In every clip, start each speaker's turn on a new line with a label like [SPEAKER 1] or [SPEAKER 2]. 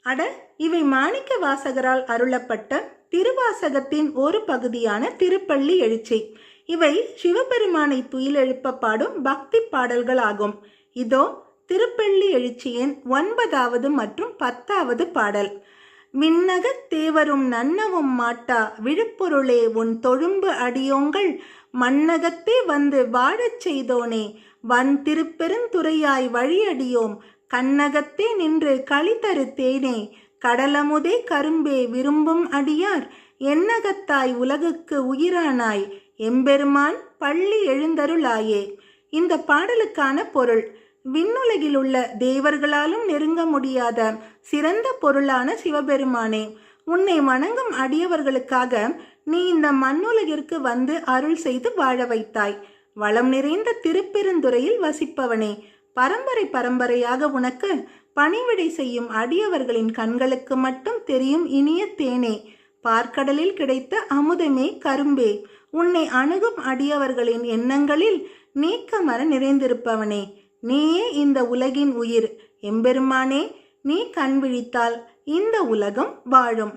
[SPEAKER 1] அட, இவை மாணிக்க வாசகரால் அருளப்பட்ட திருவாசகத்தின் ஒரு பகுதியான திருப்பள்ளி எழுச்சி. இவை சிவபெருமானை துயிலெழுப்ப பாடும் பக்தி பாடல்கள் ஆகும். இதோ திருப்பள்ளி எழுச்சியின் 9வது மற்றும் 10வது பாடல். விண்ணகத் தேவரும் நன்னவும் மாட்டா விழுப்பொருளே உன் தொழும்பு அடியோங்கள் மண்ணகத்தே வந்து வாழச் செய்தோனே வன் திருப்பெருந்துறையாய் வழியடியோம் கண்ணகத்தே நின்று களித்தரு தேனே கடலமுதே கரும்பே விரும்பும் அடியார் எண்ணகத்தாய் உலகுக்கு உயிரானாய் எம்பெருமான் பள்ளி எழுந்தருளாயே. இந்த பாடலுக்கான பொருள்: விண்ணுலகில் உள்ள தேவர்களாலும் நெருங்க முடியாத சிறந்த பொருளான சிவபெருமானே, உன்னை வணங்கும் அடியவர்களுக்காக நீ இந்த மண்ணுலகிற்கு வந்து அருள் செய்து வாழ வைத்தாய். வளம் நிறைந்த திருப்பெருந்துறையில் வசிப்பவனே, பரம்பரை பரம்பரையாக உனக்கு பணிவிடை செய்யும் அடியவர்களின் கண்களுக்கு மட்டும் தெரியும் இனிய தேனே, பார்க்கடலில் கிடைத்த அமுதமே கரும்பே, உன்னை அணுகும் அடியவர்களின் எண்ணங்களில் நீக்கமர நிறைந்திருப்பவனே, நீயே இந்த உலகின் உயிர். எம்பெருமானே, நீ கண் விழித்தால் இந்த உலகம் வாழும்.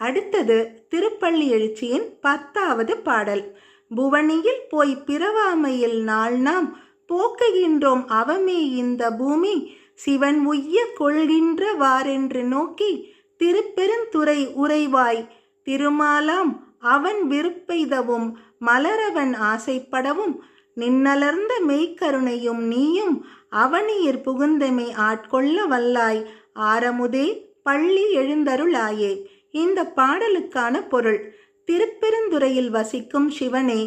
[SPEAKER 1] அடுத்தது திருப்பள்ளி எழுச்சியின் 10வது பாடல். புவனியில் போய் பிறவாமையில் நாள் நாம் போக்குகின்றோம் அவமே இந்த பூமி சிவன் உய்ய கொள்கின்ற வாரென்று நோக்கி திருப்பெருந்துறை உறைவாய் திருமாலாம் அவன் விருப்பெய்தவும் மலரவன் ஆசைப்படவும் நின்னலர்ந்த மெய்க்கருணையும் நீயும் அவனியர் புகுந்தமை ஆட்கொள்ள வல்லாய் ஆரமுதே பள்ளி எழுந்தருளாயே. இந்த பாடலுக்கான பொருள்: திருப்பெருந்துறையில் வசிக்கும் சிவனே,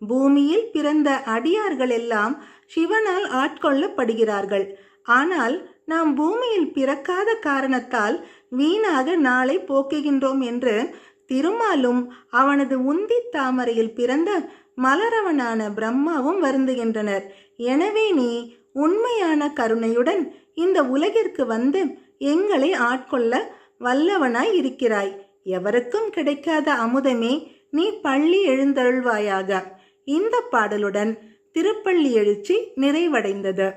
[SPEAKER 1] பூமியில் பிறந்த அடியார்கள் எல்லாம் சிவனால் ஆட்கொள்ளப்படுகிறார்கள். ஆனால் நாம் பூமியில் பிறக்காத காரணத்தால் வீணாக நாளை போக்குகின்றோம் என்று திருமாலும் அவனது உந்தி தாமரையில் பிறந்த மலரவனான பிரம்மாவும் வருந்துகின்றனர். எனவே நீ உண்மையான கருணையுடன் இந்த உலகிற்கு வந்து எங்களை ஆட்கொள்ள வல்லவனாய் இருக்கிறாய். எவருக்கும் கிடைக்காத அமுதமே, நீ பள்ளி எழுந்தருள்வாயாக. இந்த பாடலுடன் திருப்பள்ளி எழுச்சி நிறைவடைந்தது.